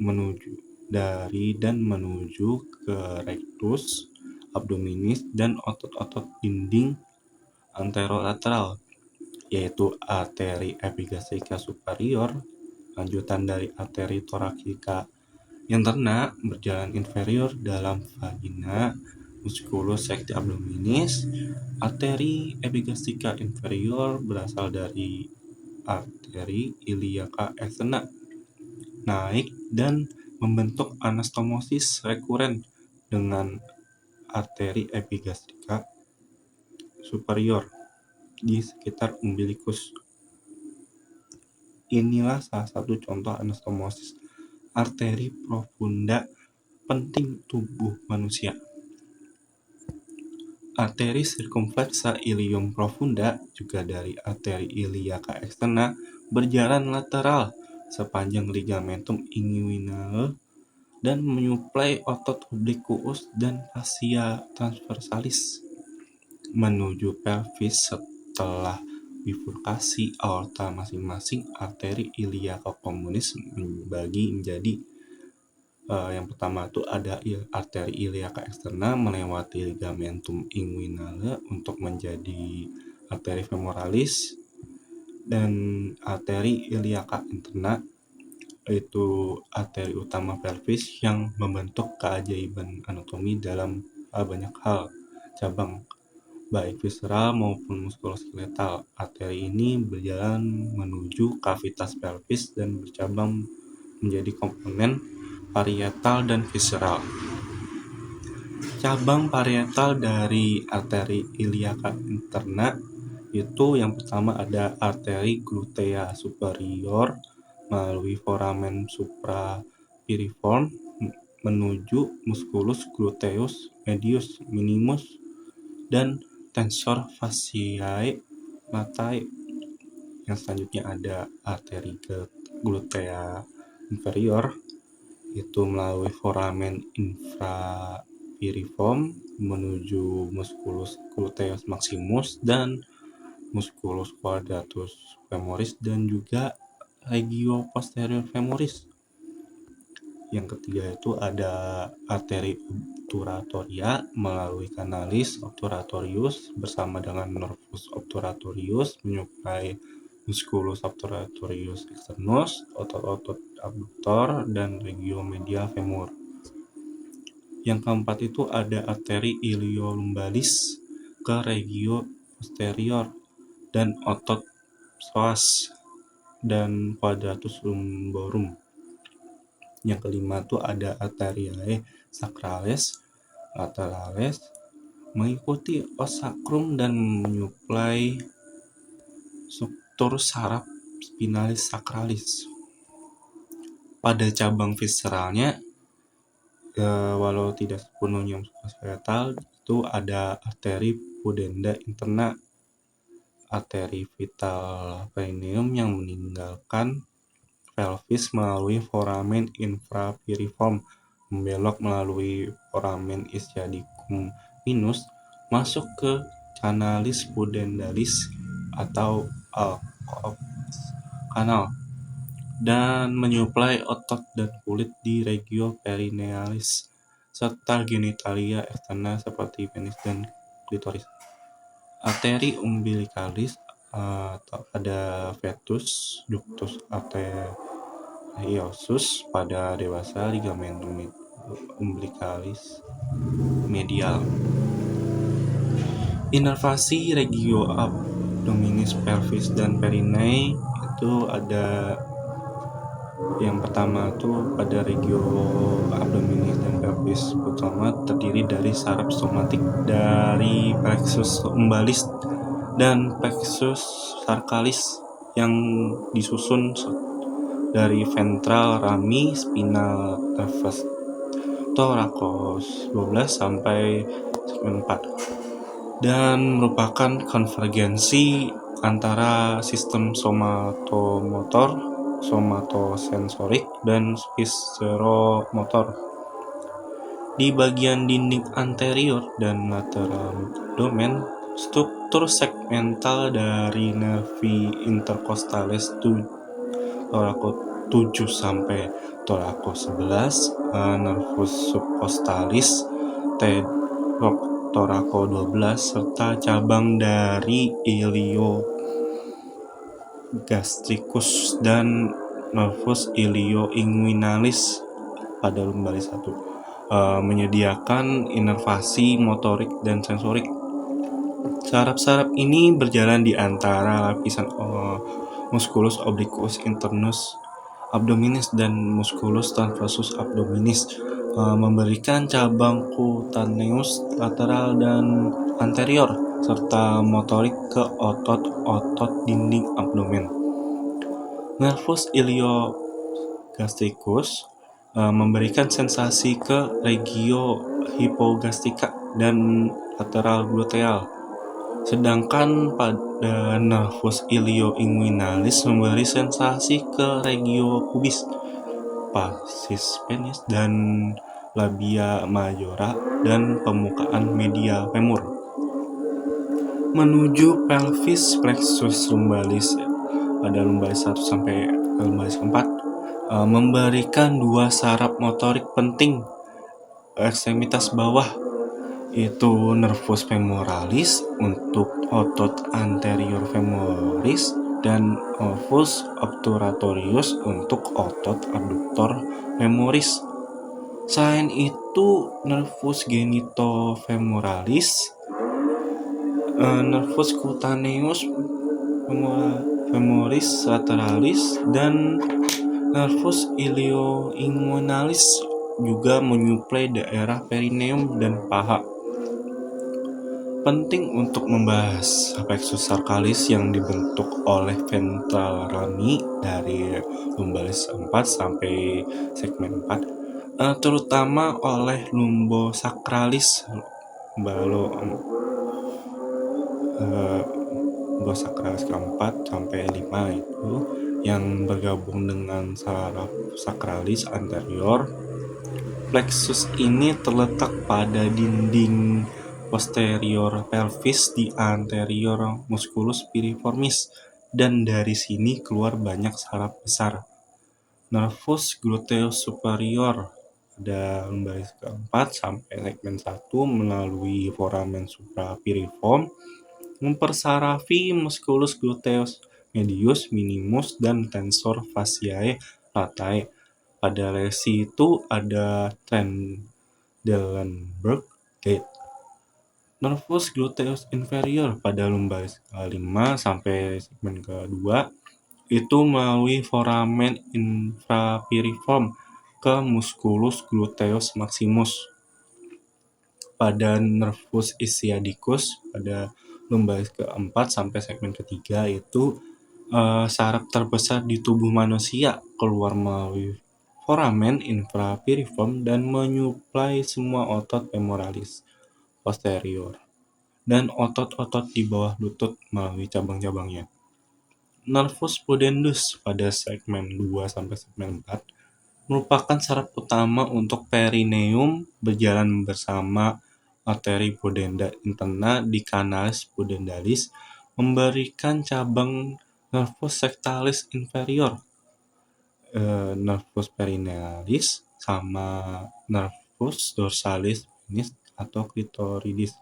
dan menuju ke rectus abdominis dan otot-otot dinding anterolateral, yaitu arteri epigastrica superior, lanjutan dari arteri thoracika interna berjalan inferior dalam vagina musculus recti abdominis. Arteri epigastrica inferior berasal dari arteri iliaca externa, naik dan membentuk anastomosis rekuren dengan arteri epigastrica superior di sekitar umbilicus. Inilah salah satu contoh anastomosis arteri profunda penting tubuh manusia. Arteri circumflexa ilium profunda, juga dari arteri iliaca externa, berjalan lateral sepanjang ligamentum inguinale dan menyuplai otot obliquus dan fascia transversalis menuju pelvis. Setelah bifurkasi aorta masing-masing, arteri iliaca communis membagi menjadi yang pertama itu ada arteri iliaca externa melewati ligamentum inguinale untuk menjadi arteri femoralis, dan arteri iliaca interna itu arteri utama pelvis yang membentuk keajaiban anatomi dalam banyak hal cabang, baik visceral maupun muskuloskeletal. Arteri ini berjalan menuju kavitas pelvis dan bercabang menjadi komponen parietal dan visceral. Cabang parietal dari arteri iliaca interna itu yang pertama ada arteri glutea superior melalui foramen suprapiriform menuju musculus gluteus medius minimus dan tensor fasciae latae. Yang selanjutnya ada arteri glutea inferior, itu melalui foramen infrapiriform menuju musculus gluteus maximus dan musculus quadratus femoris dan juga regio posterior femoris. Yang ketiga itu ada arteri obturatoria melalui canalis obturatorius bersama dengan nervus obturatorius menyuplai musculus obturatorius externus, otot-otot abduktor, dan regio medial femur. Yang keempat itu ada arteri iliolumbalis ke regio posterior dan otot psoas dan quadratus lumborum. Yang kelima itu ada arteriae sacrales laterales mengikuti os sacrum dan menyuplai struktur saraf spinalis sacralis. Pada cabang visceralnya, walau tidak sepenuhnya muskuloskeletal, itu ada arteri pudenda interna, arteri vital perineum yang meninggalkan pelvis melalui foramen infrapiriform, membelok melalui foramen ischiadicum minus, masuk ke canalis pudendalis atau Alcock's canal, dan menyuplai otot dan kulit di regio perinealis, serta genitalia eksterna seperti penis dan klitoris. Arteri umbilicalis pada fetus, ductus arteriosus pada dewasa, ligamentum umbilicalis medial. Inervasi regio abdominis, pelvis, dan perineum itu ada yang pertama itu pada regio abdominis dan pelvis, pertama terdiri dari saraf somatik dari plexus umbilis dan plexus sarcalis yang disusun dari ventral rami spinal nervus thorax 12 sampai 4 dan merupakan konvergensi antara sistem somatomotor, somatosensorik, dan visceromotor. Di bagian dinding anterior dan lateral abdomen, struktur segmental dari nervi intercostales thoraco 7 sampai thoraco 11, nervus subcostalis thoraco 12, serta cabang dari iliogastricus dan nervus ilioinguinalis pada lumbalis 1, menyediakan inervasi motorik dan sensorik. Saraf-saraf ini berjalan di antara lapisan musculus obliquus internus abdominis dan musculus transversus abdominis, memberikan cabang cutaneus lateral dan anterior, serta motorik ke otot-otot dinding abdomen. Nervus iliogastricus memberikan sensasi ke regio hipogastika dan lateral gluteal. Sedangkan pada nervus ilioinguinalis memberi sensasi ke regio pubis, fascies penis, dan labia majora dan permukaan media femur. Menuju pelvis plexus lumbalis pada lumbalis 1 sampai lumbalis 4 memberikan dua saraf motorik penting ekstremitas bawah, yaitu nervus femoralis untuk otot anterior femoris dan nervus obturatorius untuk otot abductor femoris. Selain itu, nervus genitofemoralis, nervus cutaneus femoris lateralis, dan nervus ilioinguinalis juga menyuplai daerah perineum dan paha. Penting untuk membahas plexus sarcalis yang dibentuk oleh ventral rami dari lumbalis 4 sampai segmen 4, terutama oleh lumbosacralis lumbosacralis keempat sampai 5 itu yang bergabung dengan saraf sacralis anterior. Plexus ini terletak pada dinding posterior pelvis di anterior musculus piriformis, dan dari sini keluar banyak saraf besar. Nervus gluteus superior pada lumbalis keempat sampai segmen 1 melalui foramen suprapiriform mempersarafi musculus gluteus medius, minimus, dan tensor fasciae latae. Pada lesi itu ada Trendelenburg Gate. Nervus gluteus inferior pada lumbalis 5 sampai segmen kedua itu melalui foramen infrapiriform ke musculus gluteus maximus. Pada nervus ischiadicus pada lumbalis keempat sampai segmen ketiga itu saraf terbesar di tubuh manusia keluar melalui foramen infrapiriform dan menyuplai semua otot femoralis posterior dan otot-otot di bawah lutut melalui cabang-cabangnya. Nervus pudendus pada segmen 2 sampai segmen 4 merupakan saraf utama untuk perineum, berjalan bersama arteri pudenda interna di canalis pudendalis, memberikan cabang nervus sectalis inferior, nervus perinealis, sama nervus dorsalis penis atau clitoridis.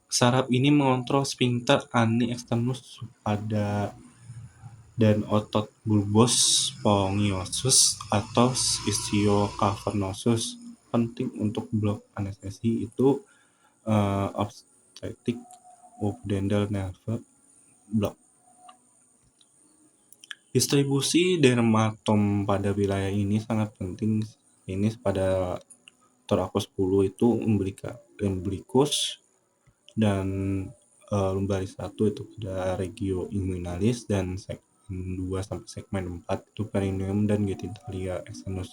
Saraf ini mengontrol sphincter ani externus pada dan otot bulbus spongiosus atau ischiocavernosus. Penting untuk blok anestesi itu obstetric pudendal nerve block. Distribusi dermatom pada wilayah ini sangat penting. Ini pada thorax 10 itu umbilicus, dan lumbalis 1 itu pada regio inguinalis, dan segmen 2 sampai segmen 4 itu perineum dan genitalia externus.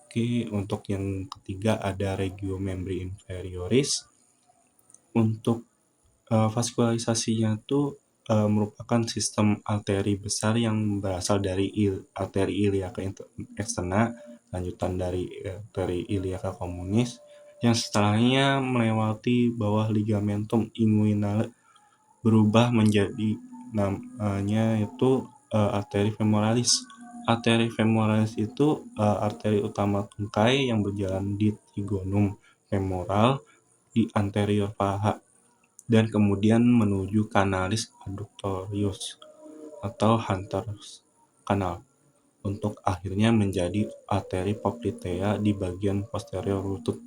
Oke, untuk yang ketiga ada regio membri inferioris. Untuk vaskularisasinya itu merupakan sistem arteri besar yang berasal dari arteri iliaca externa, lanjutan dari arteri iliaca communis, yang setelahnya melewati bawah ligamentum inguinale berubah menjadi namanya itu arteri femoralis. Arteri femoralis itu arteri utama tungkai yang berjalan di trigonum femoral di anterior paha dan kemudian menuju canalis adductorius atau Hunter's Canal untuk akhirnya menjadi arteri poplitea di bagian posterior lutut.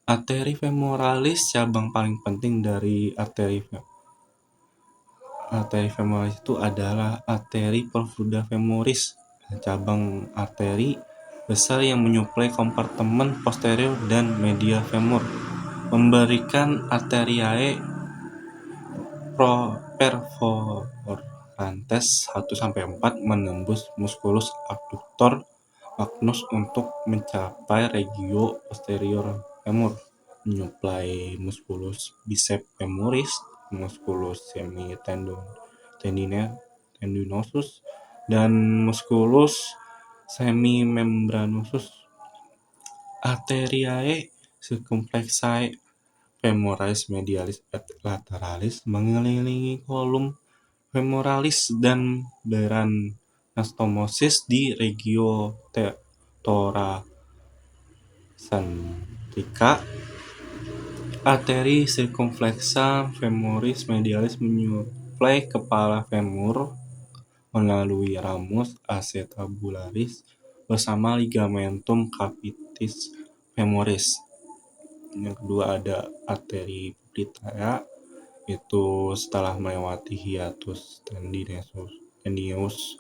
Arteri femoralis cabang paling penting dari arteri femoralis itu adalah arteri profunda femoris, cabang arteri besar yang menyuplai kompartemen posterior dan medial femur, memberikan arteriae perforantes 1-4 menembus musculus abductor Magnus untuk mencapai regio posterior femur, menyuplai musculus bicep femoris, musculus tendinosus, dan musculus semimembranosus. Arteriae circumflexae femoralis medialis et lateralis mengelilingi kolum femoralis dan beran anastomosis di regio thoracentrica. Arteri circumflexa femoris medialis menyuplai kepala femur melalui ramus acetabularis bersama ligamentum capitis femoris. Yang kedua ada arteri popliteae, itu setelah melewati hiatus tendineus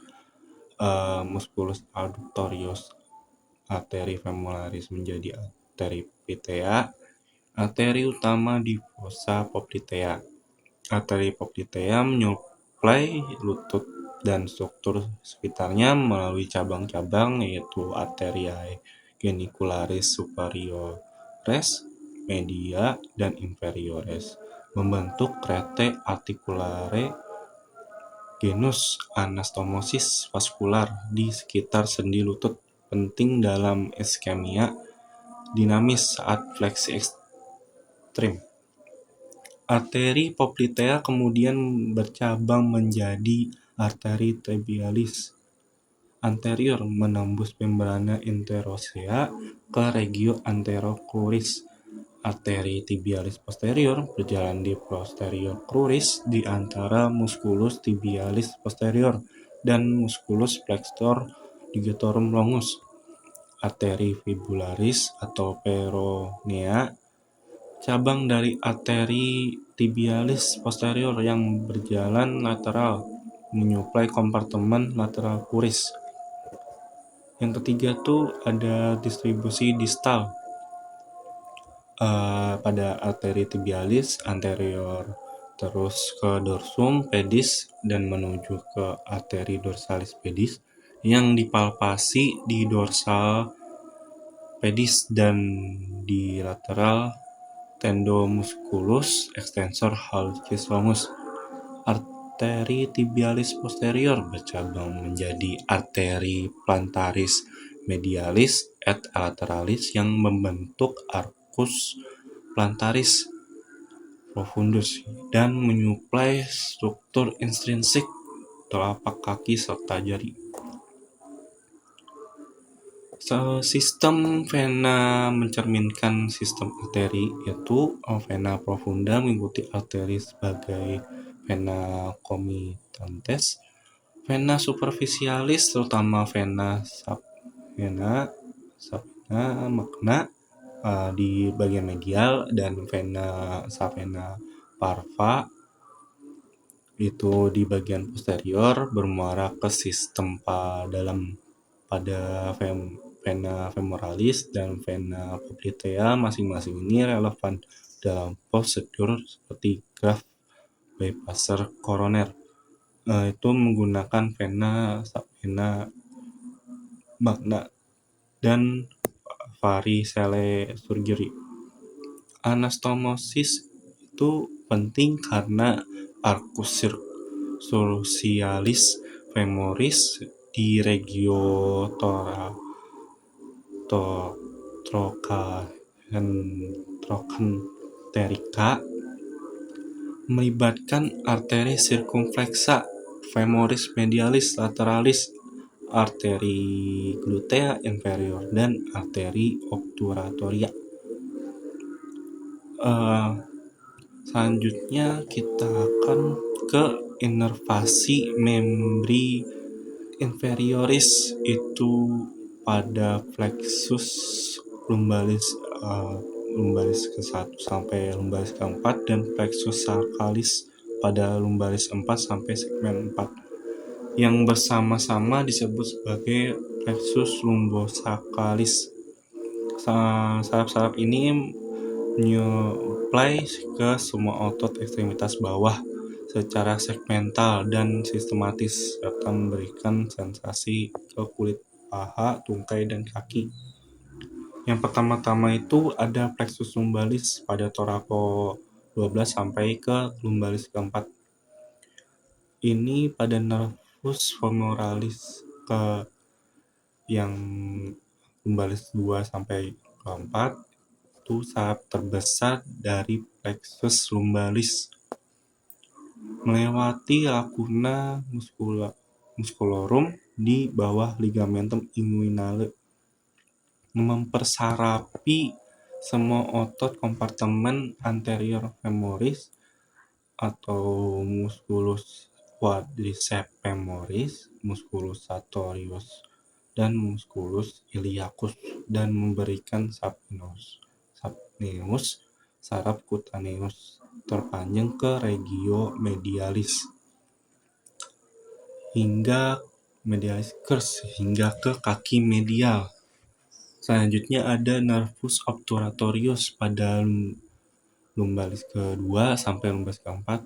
musculus adductorius arteri femorales menjadi arteri poplitea. Arteri utama di fossa poplitea. Arteri poplitea menyuplai lutut dan struktur sekitarnya melalui cabang-cabang, yaitu arteriae genicularis superiores, media, dan inferiores, membentuk rete articulare genus anastomosis vaskular di sekitar sendi lutut, penting dalam iskemia dinamis saat fleksi ekstrim. Arteri poplitea kemudian bercabang menjadi arteri tibialis anterior, menembus membrana interosea ke regio anterocruris. Arteri tibialis posterior berjalan di posterior cruris di antara musculus tibialis posterior dan musculus flexor ligatorum longus. Arteri fibularis atau peronea, cabang dari arteri tibialis posterior yang berjalan lateral, menyuplai kompartemen lateral cruris. Yang ketiga tuh ada distribusi distal. Pada arteri tibialis anterior terus ke dorsum pedis dan menuju ke arteri dorsalis pedis yang dipalpasi di dorsal pedis dan di lateral tendomusculus extensor hallucis longus. Arteri tibialis posterior bercabang menjadi arteri plantaris medialis et lateralis yang membentuk arcus plantaris profundus dan menyuplai struktur intrinsik telapak kaki serta jari. Sistem vena mencerminkan sistem arteri, yaitu vena profunda mengikuti arteri sebagai vena comitantes, vena superficialis terutama vena magna di bagian medial, dan vena savena parva itu di bagian posterior bermuara ke sistem dalam pada vena femoralis dan vena poplitea. Masing-masing ini relevan dalam prosedur seperti graft bypasser koroner, itu menggunakan vena magna dan varicelle surgery. Anastomosis itu penting karena arcus crucialis femoris di regio trochanterica melibatkan arteri circumflexa femoris medialis lateralis, arteri glutea inferior, dan arteri obturatoria. Selanjutnya kita akan ke inervasi membri inferioris, itu pada plexus lumbalis ke-1 sampai lumbalis ke-4 dan plexus sacralis pada lumbalis 4 sampai segmen 4 yang bersama-sama disebut sebagai plexus lumbosacralis. Saraf-saraf ini menyuplai ke semua otot ekstremitas bawah secara segmental dan sistematis serta memberikan sensasi ke kulit. paha, tungkai, dan kaki. Yang pertama-tama itu ada plexus lumbalis pada torako 12 sampai ke lumbalis keempat. Ini pada nervus femoralis ke yang lumbalis 2 sampai ke 4 itu saraf terbesar dari plexus lumbalis melewati lacuna musculorum di bawah ligamentum inguinale, mempersarapi semua otot kompartemen anterior femoris atau musculus quadriceps femoris, musculus sartorius, dan musculus iliacus, dan memberikan sapneus saraf cutaneus terpanjang ke regio medialis hingga medialis crus hingga ke kaki medial. Selanjutnya ada nervus obturatorius pada lumbalis kedua sampai lumbalis keempat,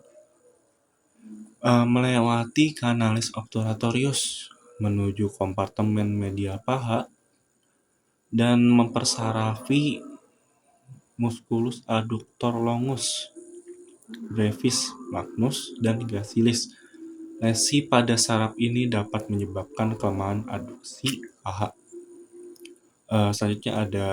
melewati canalis obturatorius menuju kompartemen medial paha dan mempersarafi musculus adductor longus, brevis, magnus, dan gracilis. Lesi pada saraf ini dapat menyebabkan kelemahan adduksi paha. Selanjutnya ada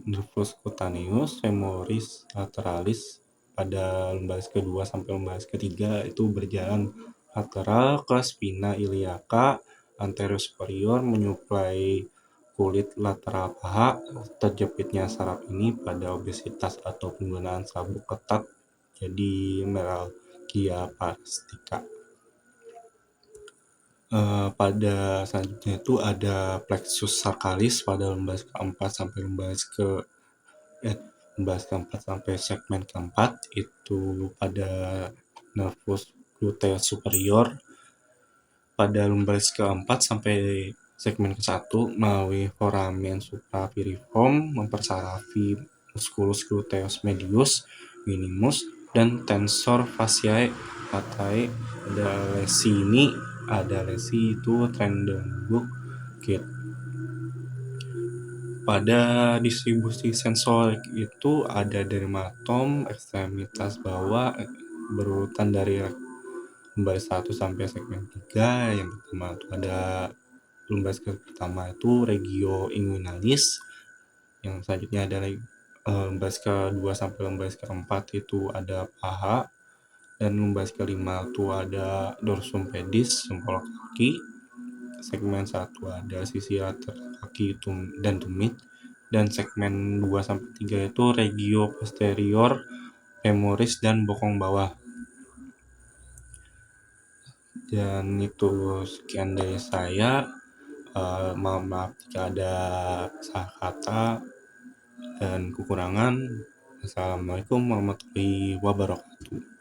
nervus cutaneus femoris lateralis pada lumbalis kedua sampai lumbalis ketiga itu berjalan lateral ke spina iliaca anterior superior menyuplai kulit lateral paha. Terjepitnya saraf ini pada obesitas atau penggunaan sabuk ketat jadi meralgia parastika. Pada selanjutnya itu ada plexus sacralis pada lumbalis keempat sampai lumbalis keempat sampai segmen keempat itu pada nervus gluteus superior pada lumbalis keempat sampai segmen ke-1 melalui foramen suprapiriform mempersarafi musculus gluteus medius, minimus, dan tensor fasciae latae. Ada lesi itu Trendelenburg Gate. Pada distribusi sensorik itu ada dermatom ekstremitas bawah berurutan dari lumbalis 1 sampai segmen 3. Yang pertama itu ada lumbalis pertama itu regio inguinalis. Yang selanjutnya ada lumbalis kedua sampai lumbalis keempat itu ada paha, dan lumbalis kelima itu ada dorsum pedis, jempol kaki. Segmen 1 ada sisi lateral kaki dan tumit, dan segmen 2 sampai 3 itu regio posterior femoris dan bokong bawah. Dan itu sekian dari saya. Maaf jika ada salah kata dan kekurangan. Assalamualaikum warahmatullahi wabarakatuh.